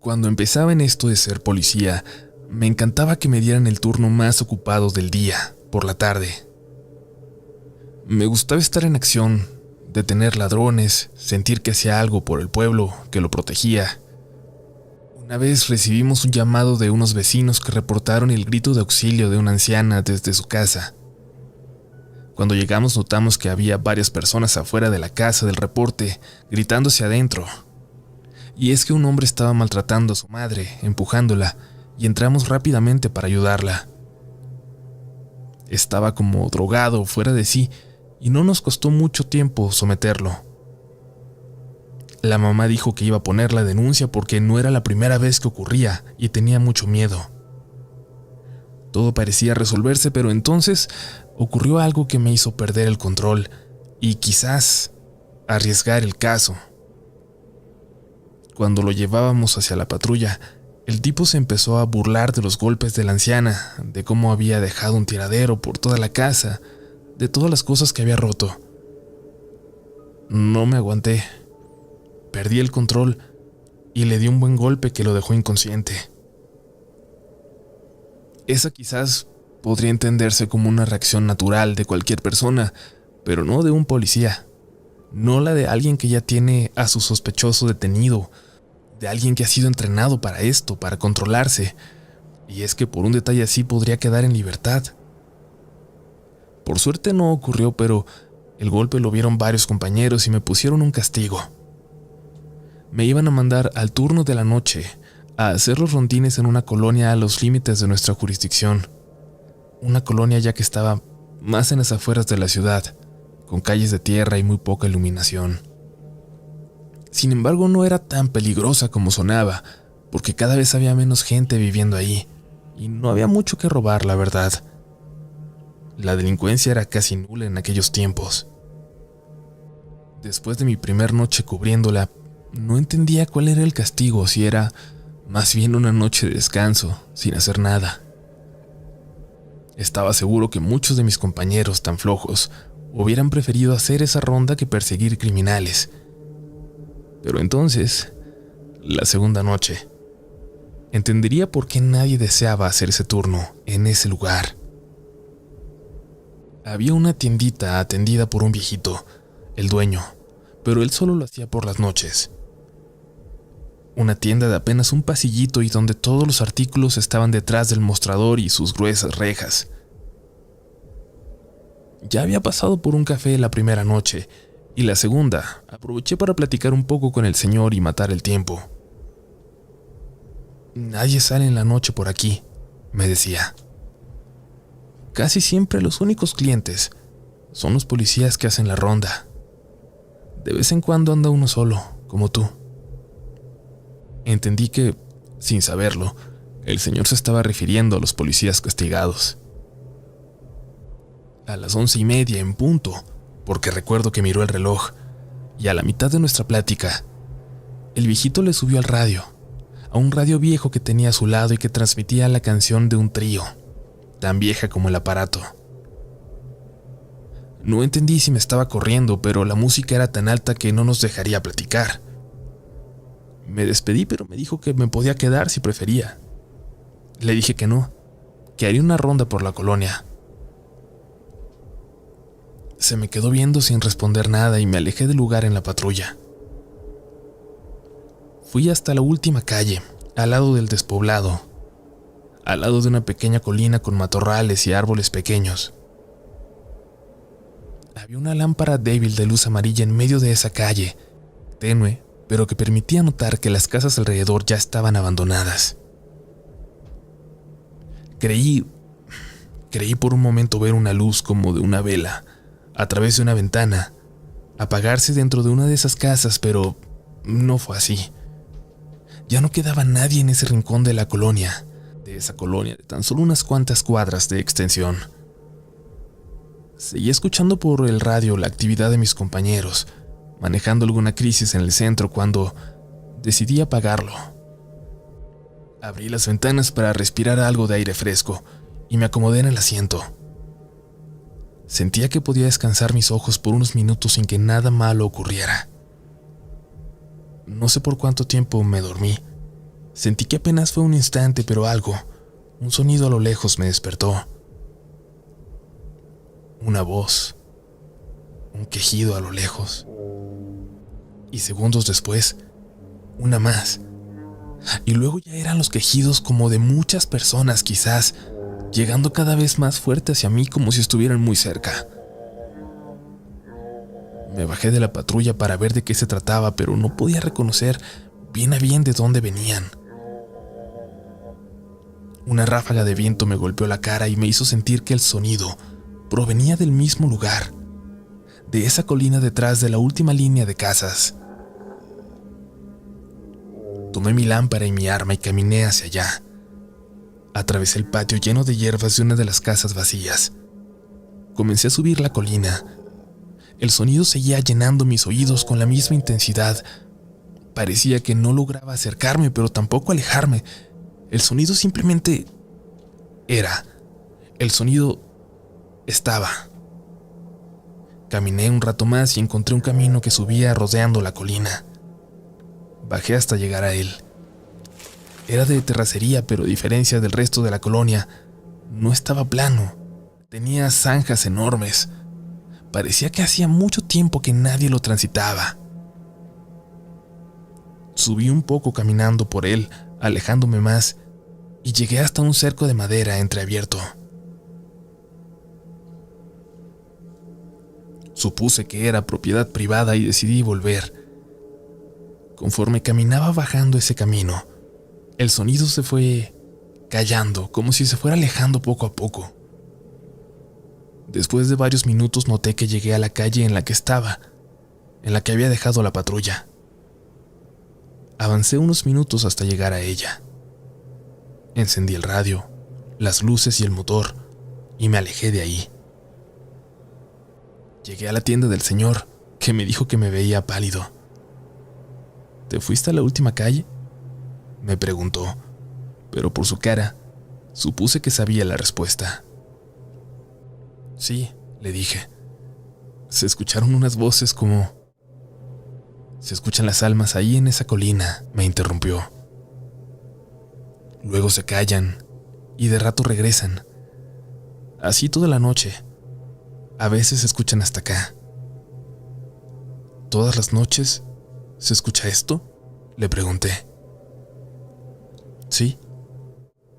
Cuando empezaba en esto de ser policía, me encantaba que me dieran el turno más ocupado del día, por la tarde. Me gustaba estar en acción, detener ladrones, sentir que hacía algo por el pueblo, que lo protegía. Una vez recibimos un llamado de unos vecinos que reportaron el grito de auxilio de una anciana desde su casa. Cuando llegamos notamos que había varias personas afuera de la casa del reporte, gritando hacia adentro. Y es que un hombre estaba maltratando a su madre, empujándola, y entramos rápidamente para ayudarla. Estaba como drogado, fuera de sí, y no nos costó mucho tiempo someterlo. La mamá dijo que iba a poner la denuncia porque no era la primera vez que ocurría y tenía mucho miedo. Todo parecía resolverse, pero entonces ocurrió algo que me hizo perder el control y quizás arriesgar el caso. Cuando lo llevábamos hacia la patrulla, el tipo se empezó a burlar de los golpes de la anciana, de cómo había dejado un tiradero por toda la casa, de todas las cosas que había roto. No me aguanté. Perdí el control y le di un buen golpe que lo dejó inconsciente. Esa quizás podría entenderse como una reacción natural de cualquier persona, pero no de un policía. No la de alguien que ya tiene a su sospechoso detenido, de alguien que ha sido entrenado para esto, para controlarse. Y es que por un detalle así podría quedar en libertad. Por suerte no ocurrió, pero el golpe lo vieron varios compañeros y me pusieron un castigo. Me iban a mandar al turno de la noche a hacer los rondines en una colonia a los límites de nuestra jurisdicción. Una colonia ya que estaba más en las afueras de la ciudad, con calles de tierra y muy poca iluminación. Sin embargo, no era tan peligrosa como sonaba, porque cada vez había menos gente viviendo ahí, y no había mucho que robar, la verdad. La delincuencia era casi nula en aquellos tiempos. Después de mi primer noche cubriéndola, no entendía cuál era el castigo, si era más bien una noche de descanso, sin hacer nada. Estaba seguro que muchos de mis compañeros tan flojos hubieran preferido hacer esa ronda que perseguir criminales. Pero entonces, la segunda noche, entendería por qué nadie deseaba hacer ese turno en ese lugar. Había una tiendita atendida por un viejito, el dueño, pero él solo lo hacía por las noches. Una tienda de apenas un pasillito y donde todos los artículos estaban detrás del mostrador y sus gruesas rejas. Ya había pasado por un café la primera noche, y la segunda aproveché para platicar un poco con el señor y matar el tiempo. Nadie sale en la noche por aquí, me decía. Casi siempre los únicos clientes son los policías que hacen la ronda. De vez en cuando anda uno solo, como tú. Entendí que, sin saberlo, el señor se estaba refiriendo a los policías castigados. A las 11:30 en punto, porque recuerdo que miró el reloj, y a la mitad de nuestra plática, el viejito le subió al radio, a un radio viejo que tenía a su lado y que transmitía la canción de un trío, tan vieja como el aparato. No entendí si me estaba corriendo, pero la música era tan alta que no nos dejaría platicar. Me despedí, pero me dijo que me podía quedar si prefería. Le dije que no, que haría una ronda por la colonia. Se me quedó viendo sin responder nada y me alejé del lugar en la patrulla. Fui hasta la última calle, al lado del despoblado, al lado de una pequeña colina con matorrales y árboles pequeños. Había una lámpara débil de luz amarilla en medio de esa calle, tenue, pero que permitía notar que las casas alrededor ya estaban abandonadas. Creí por un momento ver una luz como de una vela, a través de una ventana, apagarse dentro de una de esas casas, pero no fue así. Ya no quedaba nadie en ese rincón de la colonia, de esa colonia de tan solo unas cuantas cuadras de extensión. Seguí escuchando por el radio la actividad de mis compañeros, manejando alguna crisis en el centro cuando decidí apagarlo. Abrí las ventanas para respirar algo de aire fresco y me acomodé en el asiento. Sentía que podía descansar mis ojos por unos minutos sin que nada malo ocurriera. No sé por cuánto tiempo me dormí, Sentí que apenas fue un instante, pero algo, un sonido a lo lejos me despertó. Una voz, un quejido a lo lejos. Y segundos después, una más. Y luego ya eran los quejidos como de muchas personas quizás, llegando cada vez más fuerte hacia mí como si estuvieran muy cerca. Me bajé de la patrulla para ver de qué se trataba, pero no podía reconocer bien a bien de dónde venían. Una ráfaga de viento me golpeó la cara y me hizo sentir que el sonido provenía del mismo lugar, de esa colina detrás de la última línea de casas. Tomé mi lámpara y mi arma y caminé hacia allá. Atravesé el patio lleno de hierbas de una de las casas vacías. Comencé a subir la colina. El sonido seguía llenando mis oídos con la misma intensidad. Parecía que no lograba acercarme, pero tampoco alejarme. El sonido simplemente era. El sonido estaba. Caminé un rato más y encontré un camino que subía rodeando la colina. Bajé hasta llegar a él. Era de terracería, pero a diferencia del resto de la colonia, no estaba plano. Tenía zanjas enormes. Parecía que hacía mucho tiempo que nadie lo transitaba. Subí un poco caminando por él, alejándome más, y llegué hasta un cerco de madera entreabierto. Supuse que era propiedad privada y decidí volver. Conforme caminaba bajando ese camino, el sonido se fue callando, como si se fuera alejando poco a poco. Después de varios minutos noté que llegué a la calle en la que estaba, en la que había dejado la patrulla. Avancé unos minutos hasta llegar a ella. Encendí el radio, las luces y el motor, y me alejé de ahí. Llegué a la tienda del señor, que me dijo que me veía pálido. ¿Te fuiste a la última calle?, me preguntó, pero por su cara, supuse que sabía la respuesta. Sí, le dije. Se escucharon unas voces como... Se escuchan las almas ahí en esa colina, me interrumpió. Luego se callan y de rato regresan. Así toda la noche. A veces se escuchan hasta acá. ¿Todas las noches se escucha esto?, le pregunté. Sí.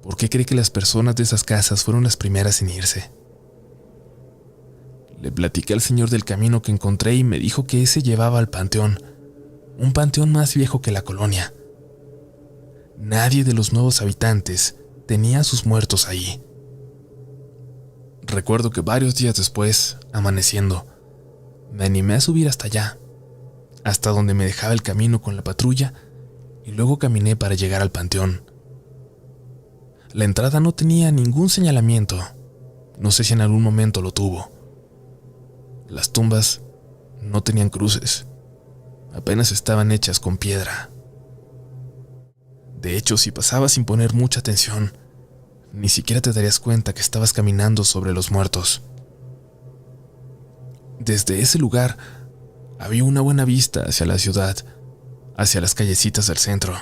¿Por qué cree que las personas de esas casas fueron las primeras en irse? Le platiqué al señor del camino que encontré y me dijo que ese llevaba al panteón, un panteón más viejo que la colonia. Nadie de los nuevos habitantes tenía a sus muertos ahí. Recuerdo que varios días después, amaneciendo, me animé a subir hasta allá, hasta donde me dejaba el camino con la patrulla, y luego caminé para llegar al panteón. La entrada no tenía ningún señalamiento, no sé si en algún momento lo tuvo. Las tumbas no tenían cruces, apenas estaban hechas con piedra. De hecho, si pasabas sin poner mucha atención, ni siquiera te darías cuenta que estabas caminando sobre los muertos. Desde ese lugar había una buena vista hacia la ciudad, hacia las callecitas del centro.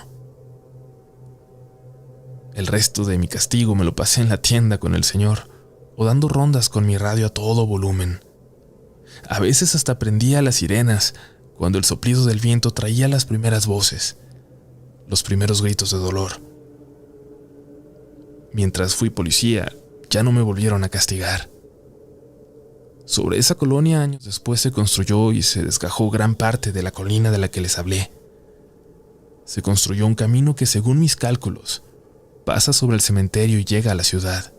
El resto de mi castigo me lo pasé en la tienda con el señor, o dando rondas con mi radio a todo volumen. A veces hasta prendía las sirenas, cuando el soplido del viento traía las primeras voces, los primeros gritos de dolor. Mientras fui policía, ya no me volvieron a castigar. Sobre esa colonia, años después se construyó y se desgajó gran parte de la colina de la que les hablé. Se construyó un camino que, según mis cálculos, pasa sobre el cementerio y llega a la ciudad.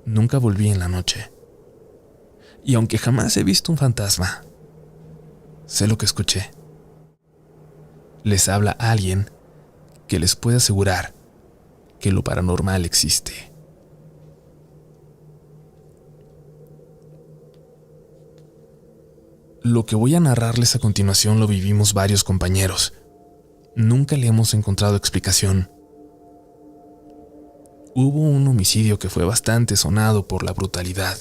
Nunca volví en la noche. Y aunque jamás he visto un fantasma, sé lo que escuché. Les habla alguien que les puede asegurar que lo paranormal existe. Lo que voy a narrarles a continuación lo vivimos varios compañeros. Nunca le hemos encontrado explicación. Hubo un homicidio que fue bastante sonado por la brutalidad.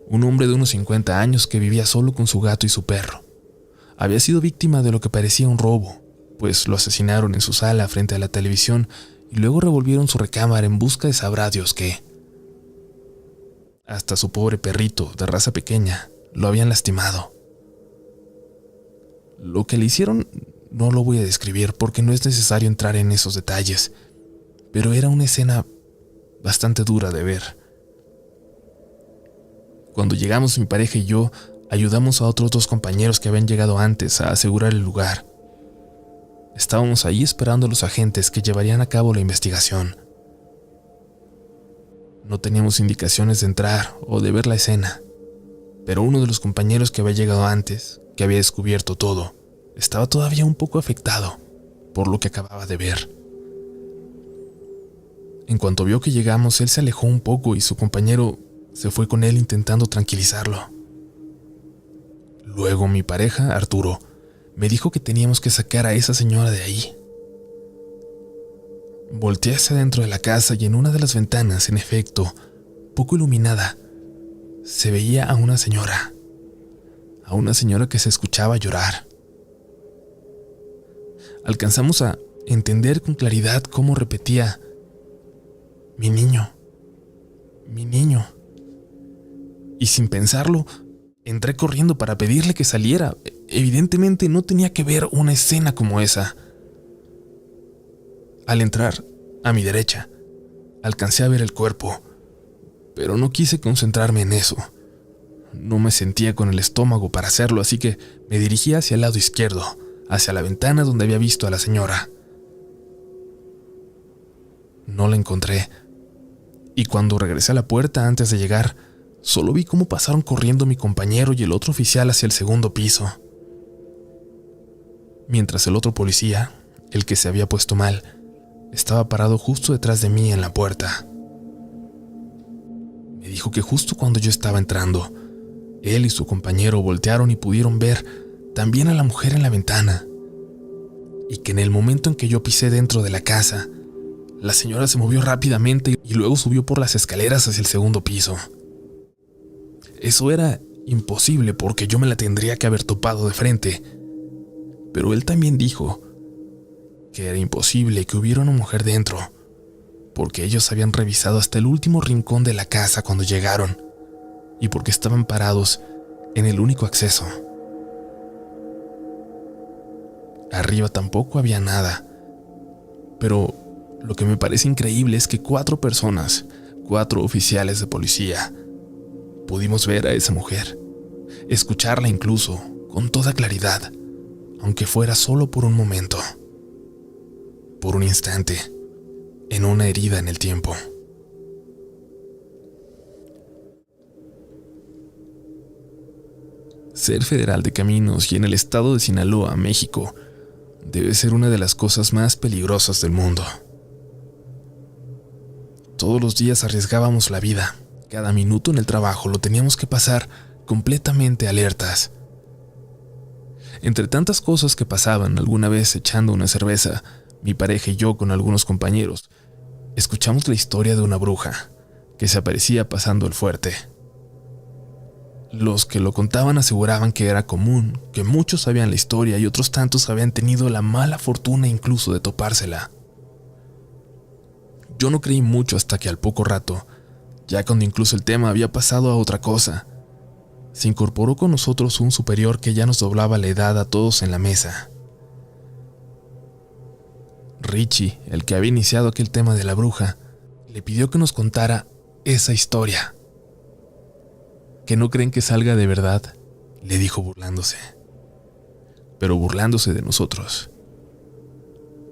Un hombre de unos 50 años que vivía solo con su gato y su perro. Había sido víctima de lo que parecía un robo. pues lo asesinaron en su sala frente a la televisión y luego revolvieron su recámara en busca de sabrá Dios qué. Hasta su pobre perrito, de raza pequeña, lo habían lastimado. Lo que le hicieron no lo voy a describir porque no es necesario entrar en esos detalles, pero era una escena bastante dura de ver. Cuando llegamos, mi pareja y yo ayudamos a otros 2 compañeros que habían llegado antes a asegurar el lugar. Estábamos ahí esperando a los agentes que llevarían a cabo la investigación. No teníamos indicaciones de entrar o de ver la escena, pero uno de los compañeros que había llegado antes, que había descubierto todo, estaba todavía un poco afectado por lo que acababa de ver. En cuanto vio que llegamos, él se alejó un poco y su compañero se fue con él intentando tranquilizarlo. Luego mi pareja, Arturo, me dijo que teníamos que sacar a esa señora de ahí. Volteé hacia dentro de la casa y en una de las ventanas, en efecto, poco iluminada, se veía a una señora que se escuchaba llorar. Alcanzamos a entender con claridad cómo repetía: mi niño, mi niño. Y sin pensarlo, entré corriendo para pedirle que saliera. Evidentemente no tenía que ver una escena como esa. Al entrar, a mi derecha, alcancé a ver el cuerpo, pero no quise concentrarme en eso. No me sentía con el estómago para hacerlo, así que me dirigí hacia el lado izquierdo, hacia la ventana donde había visto a la señora. No la encontré, y cuando regresé a la puerta antes de llegar, solo vi cómo pasaron corriendo mi compañero y el otro oficial hacia el segundo piso. Mientras el otro policía, el que se había puesto mal, estaba parado justo detrás de mí en la puerta. Me dijo que justo cuando yo estaba entrando, él y su compañero voltearon y pudieron ver también a la mujer en la ventana, y que en el momento en que yo pisé dentro de la casa, la señora se movió rápidamente y luego subió por las escaleras hacia el segundo piso. Eso era imposible porque yo me la tendría que haber topado de frente, pero él también dijo que era imposible que hubiera una mujer dentro, porque ellos habían revisado hasta el último rincón de la casa cuando llegaron, y porque estaban parados en el único acceso. Arriba tampoco había nada, pero lo que me parece increíble es que 4 personas, 4 oficiales de policía, pudimos ver a esa mujer, escucharla incluso, con toda claridad, aunque fuera solo por un momento. Por un instante, en una herida en el tiempo. Ser federal de caminos y en el estado de Sinaloa, México, debe ser una de las cosas más peligrosas del mundo. Todos los días arriesgábamos la vida. Cada minuto en el trabajo lo teníamos que pasar completamente alertas. Entre tantas cosas que pasaban, alguna vez echando una cerveza, mi pareja y yo con algunos compañeros, escuchamos la historia de una bruja que se aparecía pasando el fuerte. Los que lo contaban aseguraban que era común, que muchos sabían la historia y otros tantos habían tenido la mala fortuna incluso de topársela. Yo no creí mucho hasta que al poco rato, ya cuando incluso el tema había pasado a otra cosa, se incorporó con nosotros un superior que ya nos doblaba la edad a todos en la mesa. Richie, el que había iniciado aquel tema de la bruja, le pidió que nos contara esa historia. ¿Que no creen que salga de verdad?, le dijo burlándose. Pero burlándose de nosotros.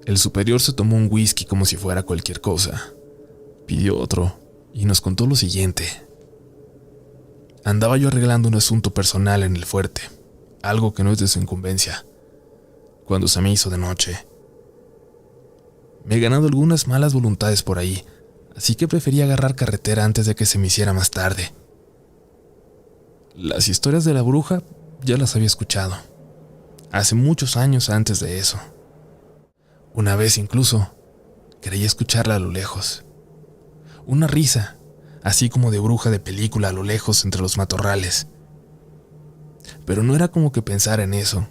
El superior se tomó un whisky como si fuera cualquier cosa. Pidió otro y nos contó lo siguiente. Andaba yo arreglando un asunto personal en el fuerte, algo que no es de su incumbencia, cuando se me hizo de noche. Me he ganado algunas malas voluntades por ahí, así que preferí agarrar carretera antes de que se me hiciera más tarde. Las historias de la bruja ya las había escuchado, hace muchos años antes de eso. Una vez incluso, creí escucharla a lo lejos. Una risa, así como de bruja de película a lo lejos entre los matorrales. Pero no era como que pensara en eso,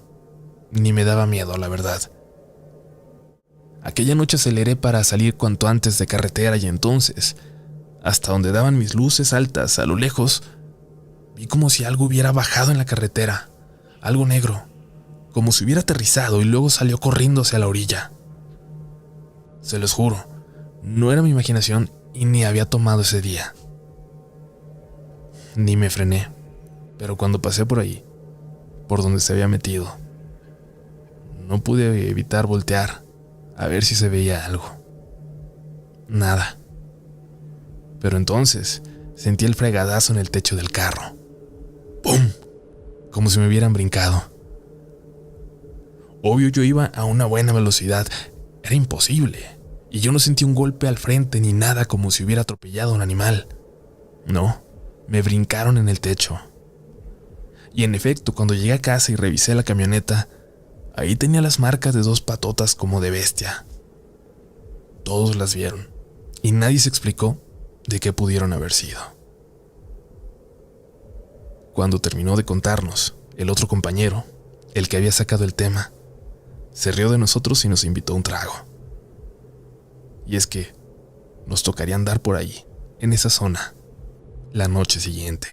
ni me daba miedo, la verdad. Aquella noche aceleré para salir cuanto antes de carretera y entonces, hasta donde daban mis luces altas a lo lejos, vi como si algo hubiera bajado en la carretera, algo negro, como si hubiera aterrizado y luego salió corriendo hacia la orilla. Se los juro, no era mi imaginación y ni había tomado ese día. Ni me frené, pero cuando pasé por ahí, por donde se había metido, no pude evitar voltear a ver si se veía algo. Nada. Pero entonces sentí el fregadazo en el techo del carro. ¡Pum! Como si me hubieran brincado. Obvio, yo iba a una buena velocidad. Era imposible. Y yo no sentí un golpe al frente ni nada como si hubiera atropellado a un animal. No, me brincaron en el techo. Y en efecto, cuando llegué a casa y revisé la camioneta, ahí tenía las marcas de 2 patotas como de bestia. Todos las vieron, y nadie se explicó de qué pudieron haber sido. Cuando terminó de contarnos, el otro compañero, el que había sacado el tema, se rió de nosotros y nos invitó a un trago. Y es que nos tocaría andar por ahí, en esa zona, la noche siguiente.